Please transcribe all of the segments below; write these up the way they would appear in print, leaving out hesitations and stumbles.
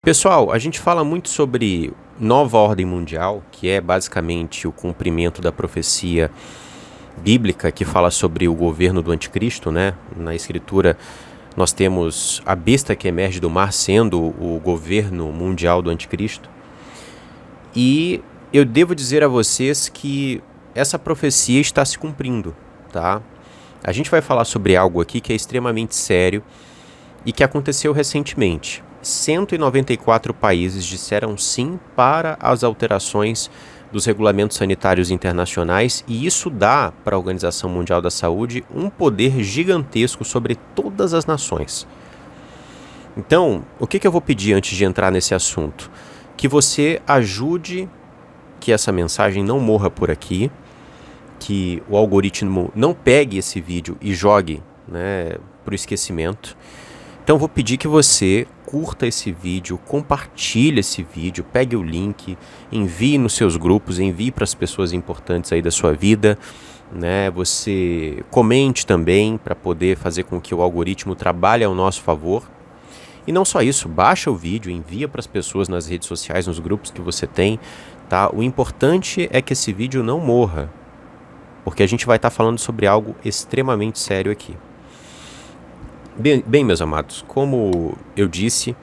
Pessoal, a gente fala muito sobre nova ordem mundial, que é basicamente o cumprimento da profecia bíblica que fala sobre o governo do anticristo, né? Na escritura nós temos a besta que emerge do mar sendo o governo mundial do anticristo. E eu devo dizer a vocês que essa profecia está se cumprindo, tá? A gente vai falar sobre algo aqui que é extremamente sério e que aconteceu recentemente. 194 países disseram sim para as alterações dos regulamentos sanitários internacionais, e isso dá para a Organização Mundial da Saúde um poder gigantesco sobre todas as nações. Então, o que eu vou pedir antes de entrar nesse assunto? Que você ajude que essa mensagem não morra por aqui, que o algoritmo não pegue esse vídeo e jogue, né, para o esquecimento. Então vou pedir que você curta esse vídeo, compartilhe esse vídeo, pegue o link, envie nos seus grupos, envie para as pessoas importantes aí da sua vida, né? Você comente também para poder fazer com que o algoritmo trabalhe ao nosso favor. E não só isso, baixa o vídeo, envia para as pessoas nas redes sociais, nos grupos que você tem, tá? O importante é que esse vídeo não morra, porque a gente vai estar falando sobre algo extremamente sério aqui. Bem, meus amados, como eu disse,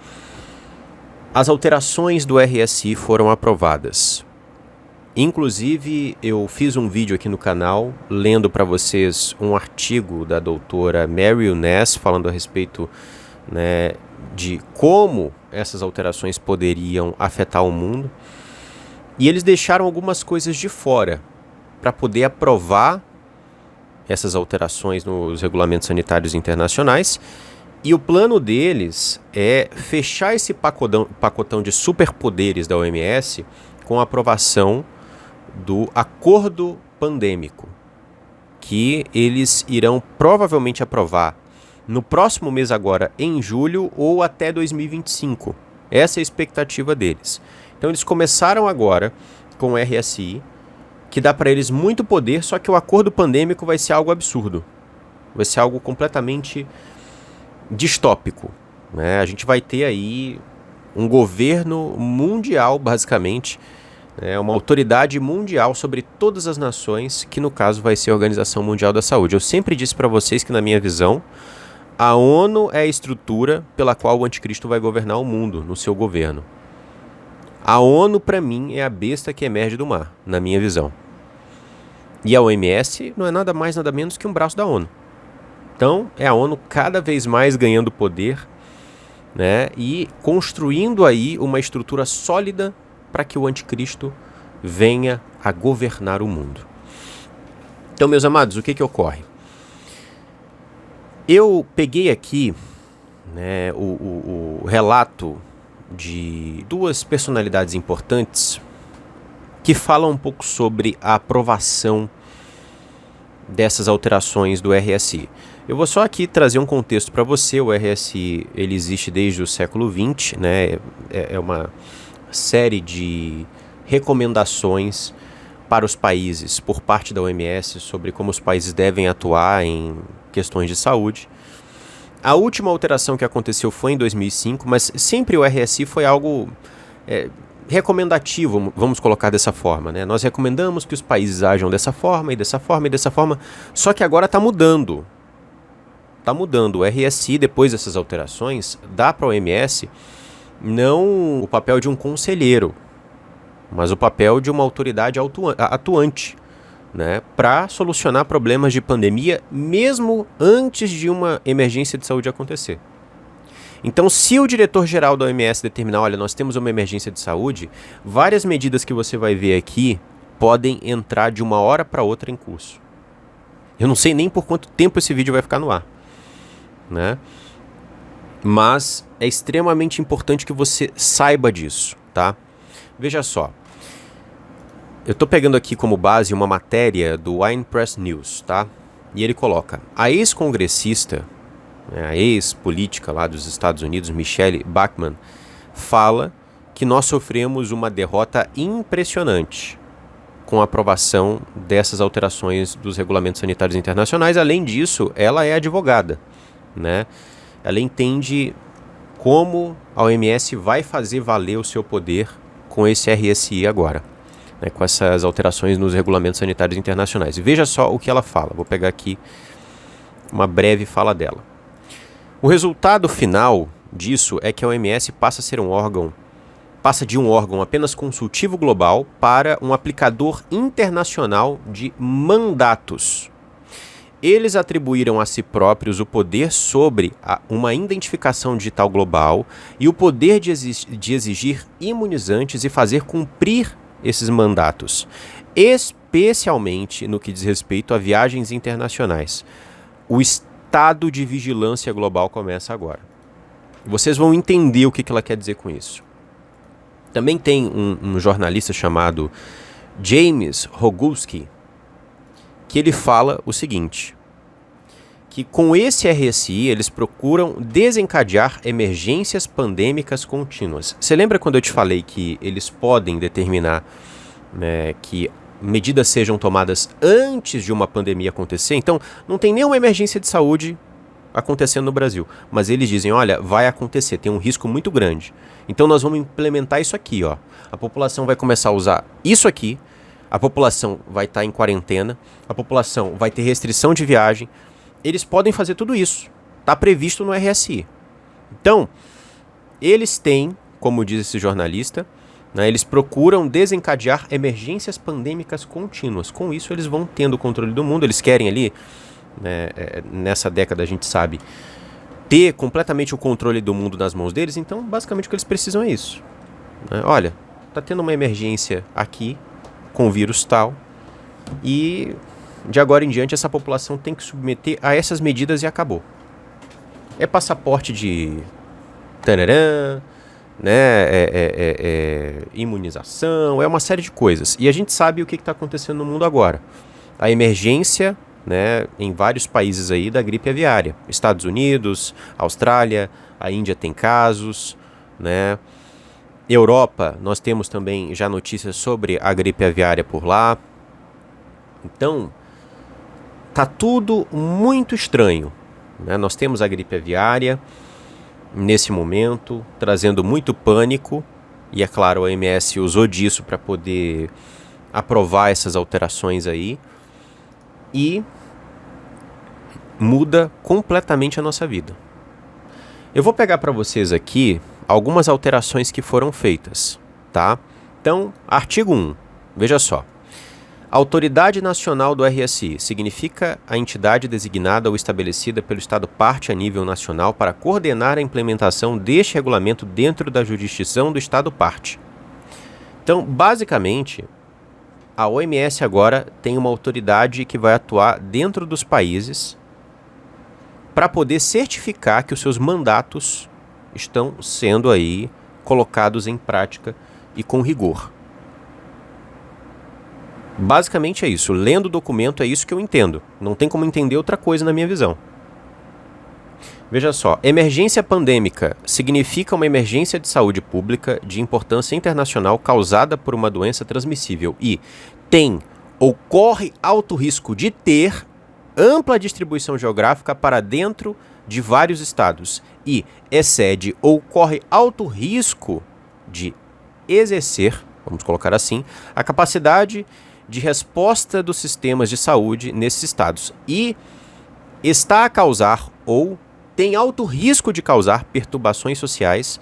as alterações do RSI foram aprovadas. Inclusive, eu fiz um vídeo aqui no canal, lendo para vocês um artigo da doutora Mary Ness, falando a respeito, né, de como essas alterações poderiam afetar o mundo. E eles deixaram algumas coisas de fora para poder aprovar essas alterações nos regulamentos sanitários internacionais, e o plano deles é fechar esse pacotão de superpoderes da OMS com a aprovação do acordo pandêmico, que eles irão provavelmente aprovar no próximo mês agora, em julho, ou até 2025. Essa é a expectativa deles. Então eles começaram agora com o RSI, que dá para eles muito poder, só que o acordo pandêmico vai ser algo absurdo. Vai ser algo completamente distópico, né? A gente vai ter aí um governo mundial, basicamente, né? Uma autoridade mundial sobre todas as nações, que no caso vai ser a Organização Mundial da Saúde. Eu sempre disse para vocês que, na minha visão, a ONU é a estrutura pela qual o anticristo vai governar o mundo, no seu governo. A ONU, para mim, é a besta que emerge do mar, na minha visão. E a OMS não é nada mais, nada menos que um braço da ONU. Então, é a ONU cada vez mais ganhando poder, né, e construindo aí uma estrutura sólida para que o anticristo venha a governar o mundo. Então, meus amados, o que ocorre? Eu peguei aqui, né, o relato de duas personalidades importantes que falam um pouco sobre a aprovação dessas alterações do RSI. Eu vou só aqui trazer um contexto para você. O RSI ele existe desde o século XX, né? É uma série de recomendações para os países por parte da OMS sobre como os países devem atuar em questões de saúde. A última alteração que aconteceu foi em 2005, mas sempre o RSI foi algo recomendativo, vamos colocar dessa forma, né? Nós recomendamos que os países ajam dessa forma e dessa forma e dessa forma, só que agora está mudando. Está mudando. O RSI, depois dessas alterações, dá para a OMS não o papel de um conselheiro, mas o papel de uma autoridade atuante, né, para solucionar problemas de pandemia mesmo antes de uma emergência de saúde acontecer. Então, se o diretor-geral da OMS determinar, olha, nós temos uma emergência de saúde, várias medidas que você vai ver aqui podem entrar de uma hora para outra em curso. Eu não sei nem por quanto tempo esse vídeo vai ficar no ar, né? Mas é extremamente importante que você saiba disso, tá? Veja só. Eu estou pegando aqui como base uma matéria do Wine Press News, tá? E ele coloca: a ex-congressista, a ex-política lá dos Estados Unidos, Michelle Bachmann, fala que nós sofremos uma derrota impressionante com a aprovação dessas alterações dos regulamentos sanitários internacionais. Além disso, ela é advogada, né? Ela entende como a OMS vai fazer valer o seu poder com esse RSI agora, né, com essas alterações nos regulamentos sanitários internacionais. E veja só o que ela fala. Vou pegar aqui uma breve fala dela. O resultado final disso é que a OMS passa de um órgão apenas consultivo global para um aplicador internacional de mandatos. Eles atribuíram a si próprios o poder sobre uma identificação digital global e o poder de exigir imunizantes e fazer cumprir esses mandatos, especialmente no que diz respeito a viagens internacionais. O estado de vigilância global começa agora. Vocês vão entender o que ela quer dizer com isso. Também tem um jornalista chamado James Roguski, que ele fala o seguinte, que com esse RSI eles procuram desencadear emergências pandêmicas contínuas. Você lembra quando eu te falei que eles podem determinar, né, que medidas sejam tomadas antes de uma pandemia acontecer? Então, não tem nenhuma emergência de saúde acontecendo no Brasil, mas eles dizem, olha, vai acontecer, tem um risco muito grande. Então nós vamos implementar isso aqui, ó. A população vai começar a usar isso aqui, a população vai estar em quarentena, a população vai ter restrição de viagem. Eles podem fazer tudo isso. Está previsto no RSI. Então, eles têm, como diz esse jornalista, né, eles procuram desencadear emergências pandêmicas contínuas. Com isso, eles vão tendo o controle do mundo. Eles querem ali, né, nessa década a gente sabe, ter completamente o controle do mundo nas mãos deles. Então, basicamente, o que eles precisam é isso. Né? Olha, está tendo uma emergência aqui, com o vírus tal, e de agora em diante essa população tem que submeter a essas medidas e acabou. É passaporte de tararã, né, imunização, é uma série de coisas. E a gente sabe o que está acontecendo no mundo agora. A emergência, né, em vários países aí da gripe aviária. Estados Unidos, Austrália, a Índia tem casos, né? Europa, nós temos também já notícias sobre a gripe aviária por lá. Então, tá tudo muito estranho, né? Nós temos a gripe aviária nesse momento, trazendo muito pânico. E é claro, a OMS usou disso para poder aprovar essas alterações aí. E muda completamente a nossa vida. Eu vou pegar para vocês aqui algumas alterações que foram feitas, tá? Então, artigo 1, veja só. Autoridade Nacional do RSI significa a entidade designada ou estabelecida pelo Estado parte a nível nacional para coordenar a implementação deste regulamento dentro da jurisdição do Estado parte. Então, basicamente, a OMS agora tem uma autoridade que vai atuar dentro dos países para poder certificar que os seus mandatos estão sendo aí colocados em prática e com rigor. Basicamente é isso. Lendo o documento é isso que eu entendo. Não tem como entender outra coisa na minha visão. Veja só, emergência pandêmica significa uma emergência de saúde pública de importância internacional causada por uma doença transmissível e tem ou corre alto risco de ter ampla distribuição geográfica para dentro de vários estados e excede ou corre alto risco de exercer, vamos colocar assim, a capacidade de resposta dos sistemas de saúde nesses estados e está a causar ou tem alto risco de causar perturbações sociais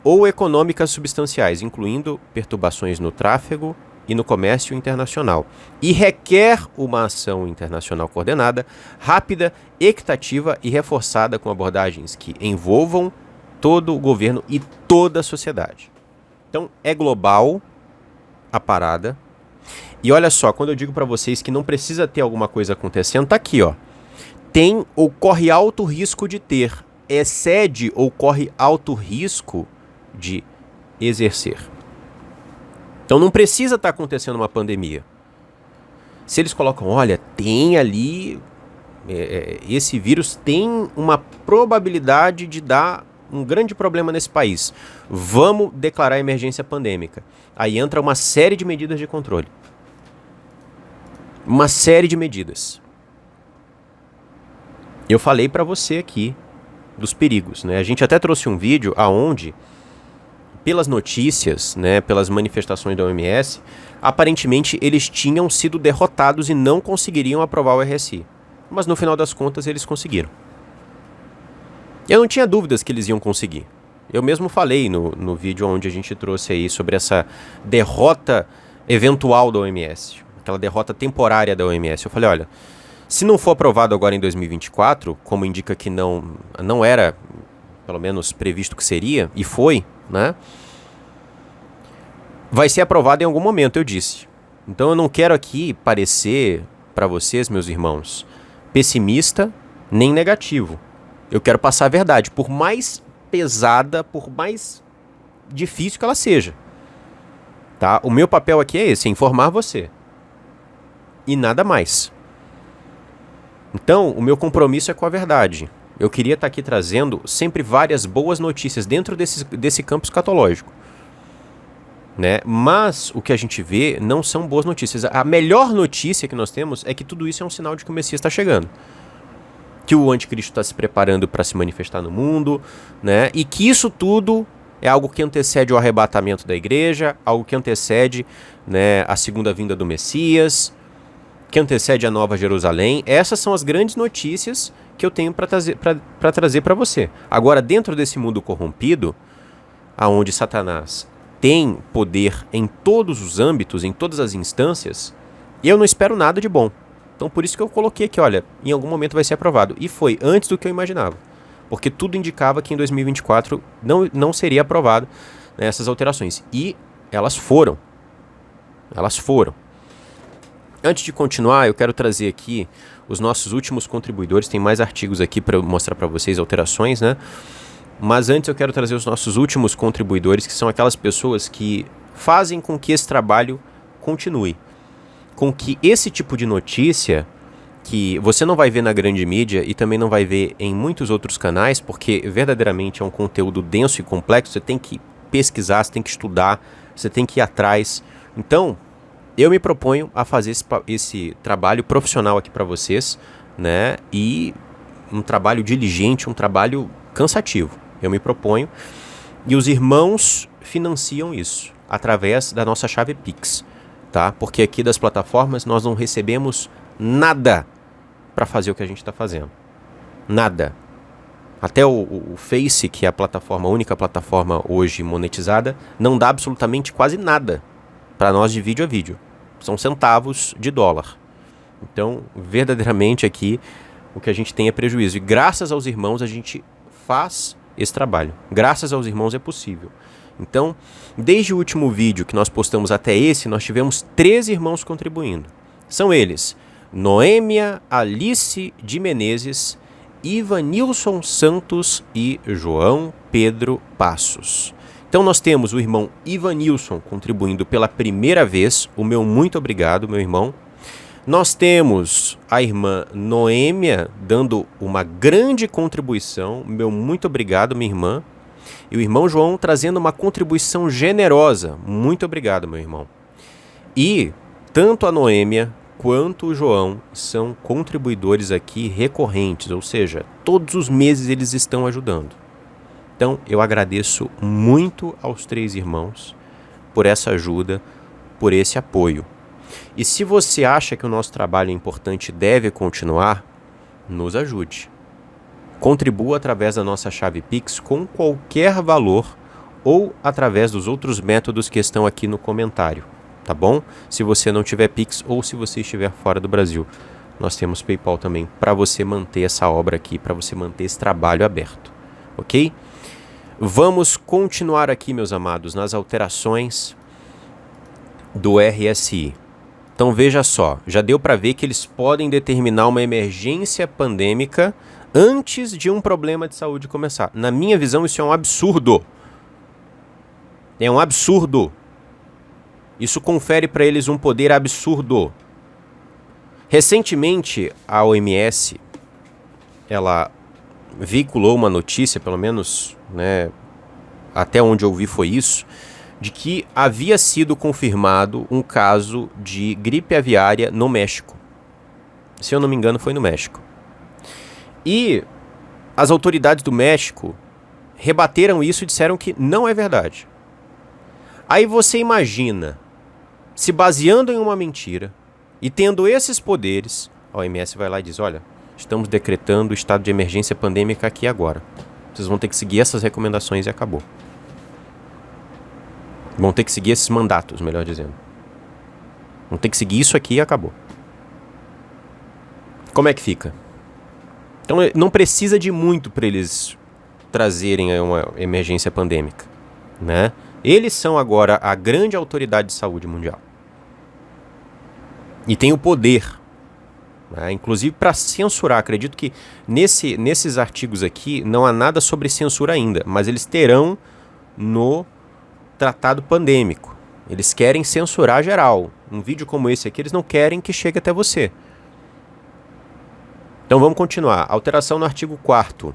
ou econômicas substanciais, incluindo perturbações no tráfego e no comércio internacional, e requer uma ação internacional coordenada, rápida, equitativa e reforçada com abordagens que envolvam todo o governo e toda a sociedade. Então, é global a parada. E olha só, quando eu digo para vocês que não precisa ter alguma coisa acontecendo, tá aqui, ó. Tem ou corre alto risco de ter, excede ou corre alto risco de exercer. Então não precisa estar acontecendo uma pandemia. Se eles colocam, olha, tem ali, esse vírus tem uma probabilidade de dar um grande problema nesse país, vamos declarar emergência pandêmica. Aí entra uma série de medidas de controle. Uma série de medidas. Eu falei para você aqui dos perigos, né? A gente até trouxe um vídeo aonde, pelas notícias, né, pelas manifestações da OMS, aparentemente eles tinham sido derrotados e não conseguiriam aprovar o RSI. Mas no final das contas eles conseguiram. Eu não tinha dúvidas que eles iam conseguir. Eu mesmo falei no vídeo onde a gente trouxe aí sobre essa derrota eventual da OMS, aquela derrota temporária da OMS. Eu falei, olha, se não for aprovado agora em 2024, como indica que não era, pelo menos, previsto que seria, e foi, né? Vai ser aprovado em algum momento, eu disse. Então eu não quero aqui parecer para vocês, meus irmãos, pessimista nem negativo. Eu quero passar a verdade, por mais pesada, por mais difícil que ela seja. Tá? O meu papel aqui é esse, é informar você. E nada mais. Então, o meu compromisso é com a verdade. Eu queria estar aqui trazendo sempre várias boas notícias dentro desse campo escatológico. Né? Mas o que a gente vê não são boas notícias. A melhor notícia que nós temos é que tudo isso é um sinal de que o Messias está chegando. Que o anticristo está se preparando para se manifestar no mundo, né? E que isso tudo é algo que antecede o arrebatamento da igreja, algo que antecede, né, a segunda vinda do Messias, que antecede a Nova Jerusalém. Essas são as grandes notícias que eu tenho para trazer para você. Agora, dentro desse mundo corrompido, aonde Satanás tem poder em todos os âmbitos, em todas as instâncias, eu não espero nada de bom. Então por isso que eu coloquei aqui, olha, em algum momento vai ser aprovado. E foi antes do que eu imaginava. Porque tudo indicava que em 2024 não seria aprovado, né, essas alterações. E elas foram. Elas foram. Antes de continuar, eu quero trazer aqui os nossos últimos contribuidores. Tem mais artigos aqui para mostrar para vocês alterações, né? Mas antes eu quero trazer os nossos últimos contribuidores, que são aquelas pessoas que fazem com que esse trabalho continue. Com que esse tipo de notícia, que você não vai ver na grande mídia e também não vai ver em muitos outros canais, porque verdadeiramente é um conteúdo denso e complexo, você tem que pesquisar, você tem que estudar, você tem que ir atrás. Então, eu me proponho a fazer esse trabalho profissional aqui para vocês, né? E um trabalho diligente, um trabalho cansativo. Eu me proponho. E os irmãos financiam isso através da nossa chave Pix, tá? Porque aqui das plataformas nós não recebemos nada para fazer o que a gente está fazendo. Nada. Até o Face, que é a única plataforma hoje monetizada, não dá absolutamente quase nada para nós de vídeo a vídeo. São centavos de dólar. Então, verdadeiramente aqui, o que a gente tem é prejuízo. E graças aos irmãos a gente faz esse trabalho. Graças aos irmãos é possível. Então, desde o último vídeo que nós postamos até esse, nós tivemos 13 irmãos contribuindo. São eles: Noêmia Alice de Menezes, Ivanilson Santos e João Pedro Passos. Então nós temos o irmão Ivanilson contribuindo pela primeira vez. O meu muito obrigado, meu irmão. Nós temos a irmã Noêmia dando uma grande contribuição. Meu muito obrigado, minha irmã. E o irmão João trazendo uma contribuição generosa. Muito obrigado, meu irmão. E tanto a Noêmia quanto o João são contribuidores aqui recorrentes, ou seja, todos os meses eles estão ajudando. Então eu agradeço muito aos 3 irmãos por essa ajuda, por esse apoio. E se você acha que o nosso trabalho é importante e deve continuar, nos ajude. Contribua através da nossa chave Pix com qualquer valor ou através dos outros métodos que estão aqui no comentário, tá bom? Se você não tiver Pix ou se você estiver fora do Brasil, nós temos PayPal também para você manter essa obra aqui, para você manter esse trabalho aberto, ok? Vamos continuar aqui, meus amados, nas alterações do RSI. Então veja só, já deu para ver que eles podem determinar uma emergência pandêmica antes de um problema de saúde começar. Na minha visão, isso é um absurdo. É um absurdo. Isso confere para eles um poder absurdo. Recentemente, a OMS, ela veiculou uma notícia, pelo menos, né, até onde eu vi foi isso, de que havia sido confirmado um caso de gripe aviária no México. Se eu não me engano, foi no México. E as autoridades do México rebateram isso e disseram que não é verdade. Aí você imagina, se baseando em uma mentira e tendo esses poderes, a OMS vai lá e diz, olha, estamos decretando o estado de emergência pandêmica aqui agora. Vocês vão ter que seguir essas recomendações e acabou. Vão ter que seguir esses mandatos, melhor dizendo. Vão ter que seguir isso aqui e acabou. Como é que fica? Então não precisa de muito para eles trazerem uma emergência pandêmica, né? Eles são agora a grande autoridade de saúde mundial. E tem o poder, né? Inclusive para censurar. Acredito que nesses artigos aqui não há nada sobre censura ainda, mas eles terão no tratado pandêmico. Eles querem censurar geral. Um vídeo como esse aqui, eles não querem que chegue até você. Então vamos continuar. Alteração no artigo 4º.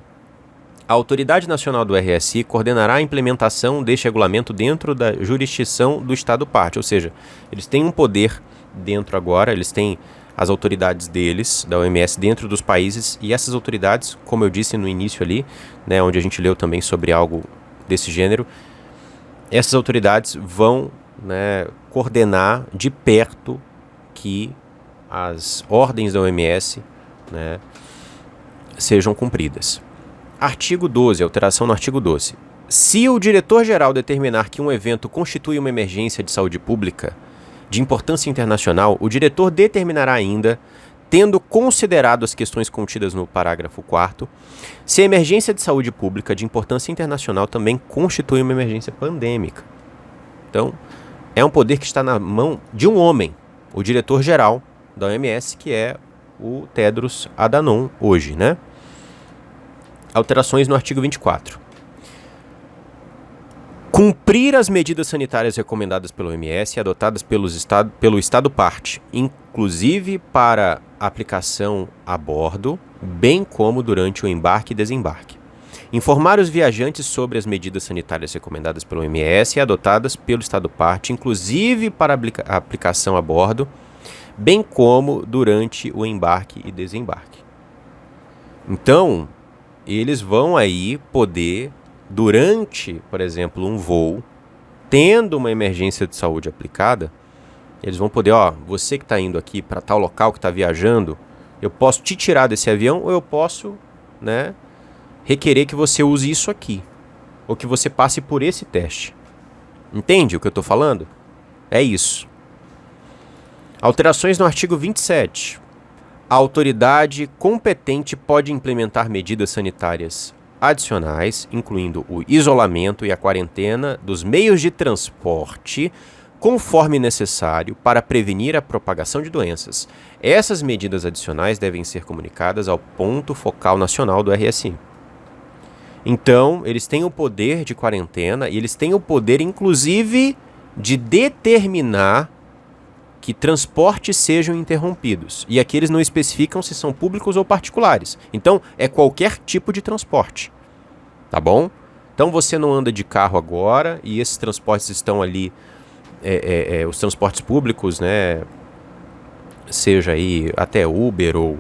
A Autoridade Nacional do RSI coordenará a implementação deste regulamento dentro da jurisdição do Estado-parte. Ou seja, eles têm um poder dentro agora, eles têm as autoridades deles, da OMS, dentro dos países, e essas autoridades, como eu disse no início ali, né, onde a gente leu também sobre algo desse gênero, essas autoridades vão, né, coordenar de perto que as ordens da OMS, né, sejam cumpridas. Artigo 12, alteração no artigo 12. Se o diretor-geral determinar que um evento constitui uma emergência de saúde pública de importância internacional, o diretor determinará ainda, tendo considerado as questões contidas no parágrafo 4º, se a emergência de saúde pública de importância internacional também constitui uma emergência pandêmica. Então, é um poder que está na mão de um homem, o diretor-geral da OMS, que é o Tedros Adhanom hoje, né? Alterações no artigo 24. Cumprir as medidas sanitárias recomendadas pela OMS e adotadas pelo Estado-parte, inclusive para aplicação a bordo, bem como durante o embarque e desembarque. Informar os viajantes sobre as medidas sanitárias recomendadas pela OMS e adotadas pelo Estado-parte, inclusive para aplicação a bordo, bem como durante o embarque e desembarque. Então, eles vão aí poder, durante, por exemplo, um voo, tendo uma emergência de saúde aplicada, eles vão poder, ó, você que está indo aqui para tal local, que está viajando, eu posso te tirar desse avião ou eu posso, né, requerer que você use isso aqui, ou que você passe por esse teste. Entende o que eu estou falando? É isso. Alterações no artigo 27. A autoridade competente pode implementar medidas sanitárias adicionais, incluindo o isolamento e a quarentena dos meios de transporte, conforme necessário para prevenir a propagação de doenças. Essas medidas adicionais devem ser comunicadas ao ponto focal nacional do RSI. Então, eles têm o poder de quarentena e eles têm o poder, inclusive, de determinar que transportes sejam interrompidos. E aqui eles não especificam se são públicos ou particulares. Então, é qualquer tipo de transporte. Tá bom? Então, você não anda de carro agora e esses transportes estão ali, os transportes públicos, né? Seja aí até Uber ou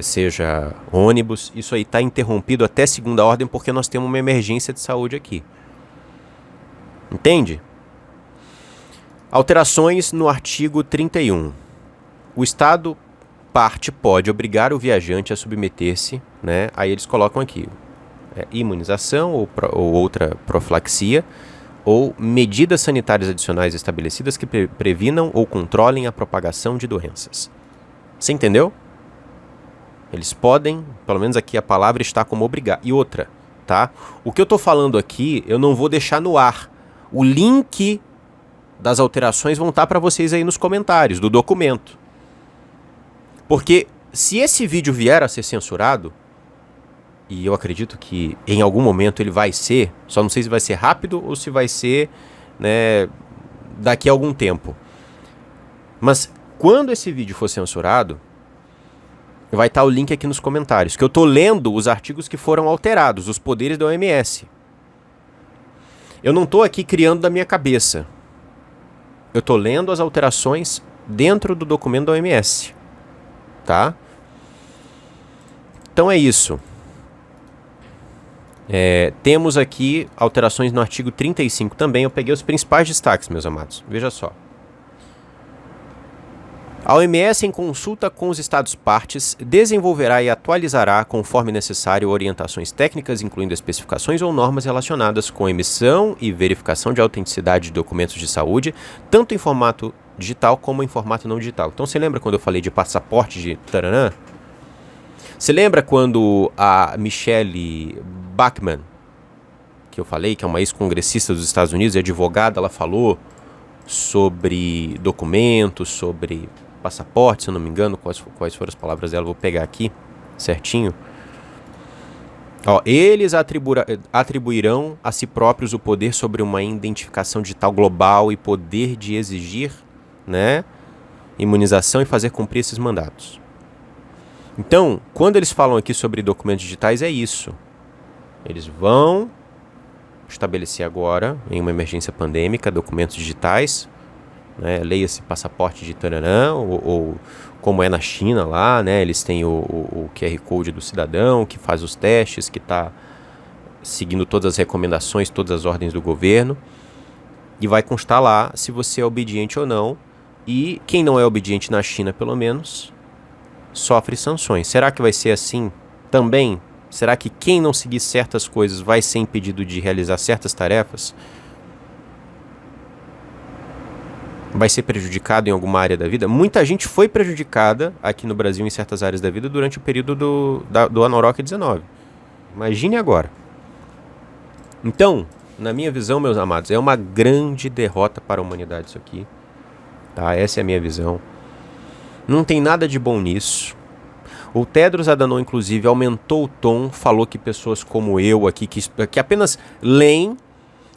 seja ônibus, isso aí está interrompido até segunda ordem porque nós temos uma emergência de saúde aqui. Entende? Alterações no artigo 31. O Estado-parte pode obrigar o viajante a submeter-se, né? Aí eles colocam aqui imunização ou outra profilaxia ou medidas sanitárias adicionais estabelecidas que previnam ou controlem a propagação de doenças. Você entendeu? Eles podem, pelo menos aqui a palavra está como obrigar. E outra, tá? O que eu estou falando aqui, eu não vou deixar no ar. O link das alterações vão estar para vocês aí nos comentários do documento. Porque se esse vídeo vier a ser censurado, e eu acredito que em algum momento ele vai ser, só não sei se vai ser rápido ou se vai ser, né, daqui a algum tempo. Mas quando esse vídeo for censurado, vai estar o link aqui nos comentários, que eu estou lendo os artigos que foram alterados, os poderes da OMS. Eu não estou aqui criando da minha cabeça. Eu estou lendo as alterações dentro do documento da OMS. Tá? Então é isso. Temos aqui alterações no artigo 35 também. Eu peguei os principais destaques, meus amados. Veja só. A OMS, em consulta com os Estados-partes, desenvolverá e atualizará, conforme necessário, orientações técnicas, incluindo especificações ou normas relacionadas com emissão e verificação de autenticidade de documentos de saúde, tanto em formato digital como em formato não digital. Então, você lembra quando eu falei de passaporte de taranã? Você lembra quando a Michelle Bachmann, que eu falei, que é uma ex-congressista dos Estados Unidos e advogada, ela falou sobre documentos, sobre passaporte, se eu não me engano, quais foram as palavras dela, vou pegar aqui certinho. Eles atribuirão a si próprios o poder sobre uma identificação digital global e poder de exigir, né, imunização e fazer cumprir esses mandatos. Então, quando eles falam aqui sobre documentos digitais, é isso. Eles vão estabelecer agora, em uma emergência pandêmica, documentos digitais, né, leia-se passaporte de taranã, ou como é na China lá, né, eles têm o QR Code do cidadão, que faz os testes, que está seguindo todas as recomendações, todas as ordens do governo, e vai constar lá se você é obediente ou não, e quem não é obediente na China, pelo menos, sofre sanções. Será que vai ser assim também? Será que quem não seguir certas coisas vai ser impedido de realizar certas tarefas? Vai ser prejudicado em alguma área da vida? Muita gente foi prejudicada aqui no Brasil em certas áreas da vida durante o período do Anorok 19. Imagine agora. Então, na minha visão, meus amados, é uma grande derrota para a humanidade isso aqui. Tá? Essa é a minha visão. Não tem nada de bom nisso. O Tedros Adhanom, inclusive, aumentou o tom, falou que pessoas como eu aqui, que apenas leem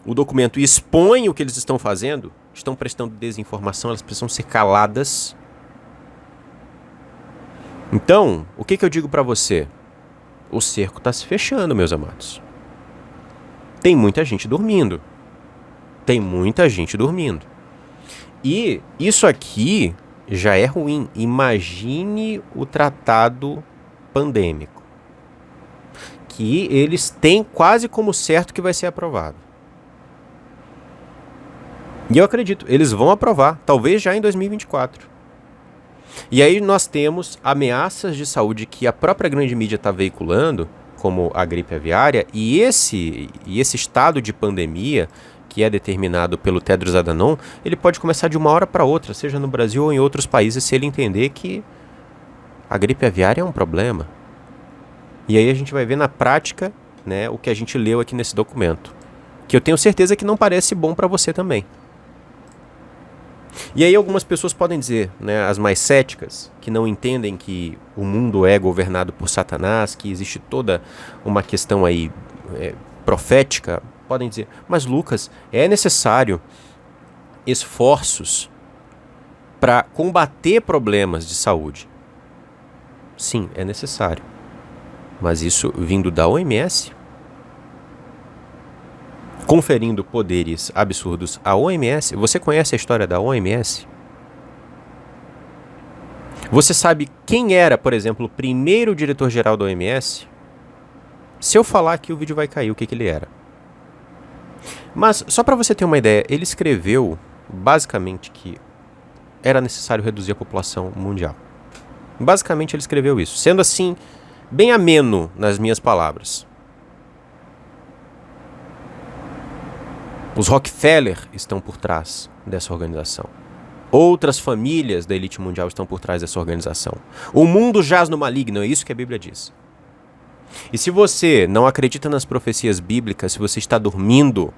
o documento e expõem o que eles estão fazendo, estão prestando desinformação, elas precisam ser caladas. Então, o que eu digo para você? O cerco está se fechando, meus amados. Tem muita gente dormindo. Tem muita gente dormindo. E isso aqui já é ruim. Imagine o tratado pandêmico, que eles têm quase como certo que vai ser aprovado. E eu acredito, eles vão aprovar, talvez já em 2024. E aí nós temos ameaças de saúde que a própria grande mídia está veiculando, como a gripe aviária, e esse estado de pandemia, que é determinado pelo Tedros Adhanom, ele pode começar de uma hora para outra, seja no Brasil ou em outros países, se ele entender que a gripe aviária é um problema. E aí a gente vai ver na prática, né, o que a gente leu aqui nesse documento, que eu tenho certeza que não parece bom para você também. E aí algumas pessoas podem dizer, né, as mais céticas, que não entendem que o mundo é governado por Satanás, que existe toda uma questão aí profética, podem dizer, mas Lucas, é necessário esforços para combater problemas de saúde. Sim, é necessário. Mas isso vindo da OMS, conferindo poderes absurdos à OMS. Você conhece a história da OMS? Você sabe quem era, por exemplo, o primeiro diretor-geral da OMS? Se eu falar aqui, o vídeo vai cair, o que ele era. Mas, só para você ter uma ideia, ele escreveu, basicamente, que era necessário reduzir a população mundial. Basicamente, ele escreveu isso, sendo assim, bem ameno nas minhas palavras. Os Rockefeller estão por trás dessa organização. Outras famílias da elite mundial estão por trás dessa organização. O mundo jaz no maligno, é isso que a Bíblia diz. E se você não acredita nas profecias bíblicas, se você está dormindo,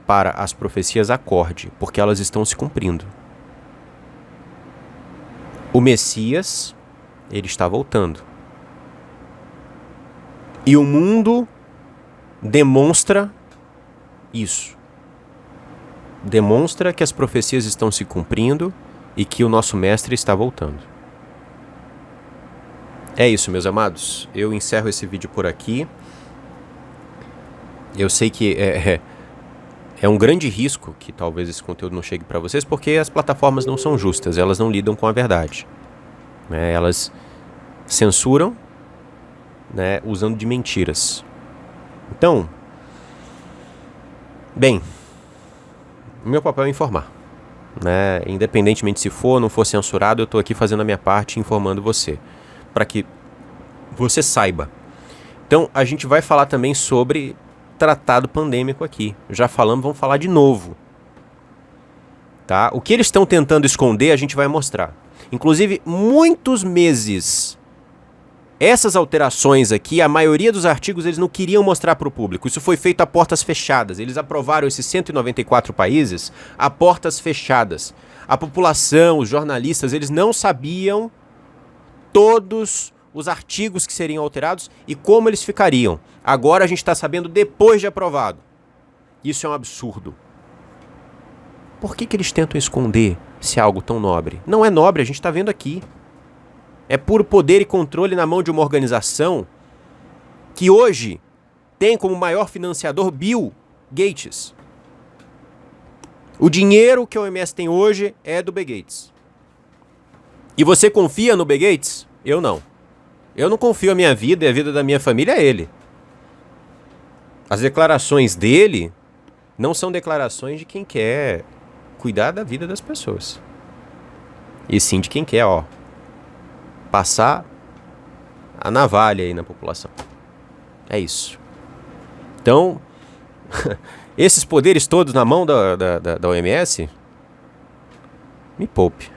para as profecias acorde, porque elas estão se cumprindo. O Messias, ele está voltando. E o mundo demonstra isso. Demonstra que as profecias estão se cumprindo e que o nosso mestre está voltando. É isso, meus amados. Eu encerro esse vídeo por aqui. Eu sei que é um grande risco que talvez esse conteúdo não chegue para vocês, porque as plataformas não são justas, elas não lidam com a verdade. Elas censuram, né, usando de mentiras. Então, bem, o meu papel é informar, né? Independentemente se for ou não for censurado, eu estou aqui fazendo a minha parte, informando você, para que você saiba. Então, a gente vai falar também sobre tratado pandêmico aqui. Já falamos, vamos falar de novo. Tá? O que eles estão tentando esconder, a gente vai mostrar. Inclusive, muitos meses, essas alterações aqui, a maioria dos artigos eles não queriam mostrar para o público. Isso foi feito a portas fechadas. Eles aprovaram esses 194 países a portas fechadas. A população, os jornalistas, eles não sabiam todos os artigos que seriam alterados e como eles ficariam. Agora a gente está sabendo depois de aprovado. Isso é um absurdo. Por que eles tentam esconder se é algo tão nobre? Não é nobre, a gente está vendo aqui. É puro poder e controle na mão de uma organização que hoje tem como maior financiador Bill Gates. O dinheiro que a OMS tem hoje é do Bill Gates. E você confia no Bill Gates? Eu não. Eu não confio a minha vida e a vida da minha família a ele. As declarações dele não são declarações de quem quer cuidar da vida das pessoas. E sim de quem quer, passar a navalha aí na população. É isso. Então, esses poderes todos na mão da OMS, me poupe.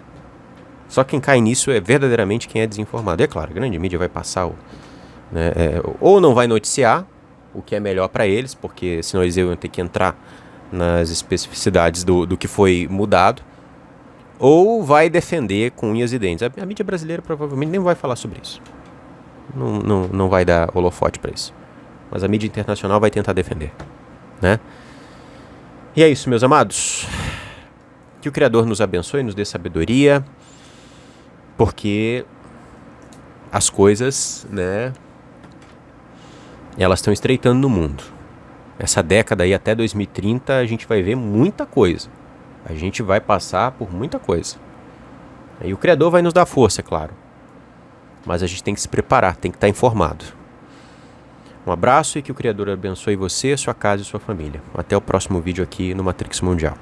Só quem cai nisso é verdadeiramente quem é desinformado. E é claro, a grande mídia vai passar, ou não vai noticiar, o que é melhor para eles, porque senão eles iam ter que entrar nas especificidades do que foi mudado, ou vai defender com unhas e dentes. A mídia brasileira provavelmente nem vai falar sobre isso. Não vai dar holofote para isso. Mas a mídia internacional vai tentar defender, né? E é isso, meus amados. Que o Criador nos abençoe e nos dê sabedoria, porque as coisas, né, elas estão estreitando no mundo. Essa década aí até 2030 a gente vai ver muita coisa. A gente vai passar por muita coisa. E o Criador vai nos dar força, é claro. Mas a gente tem que se preparar, tem que estar informado. Um abraço e que o Criador abençoe você, sua casa e sua família. Até o próximo vídeo aqui no Matrix Mundial.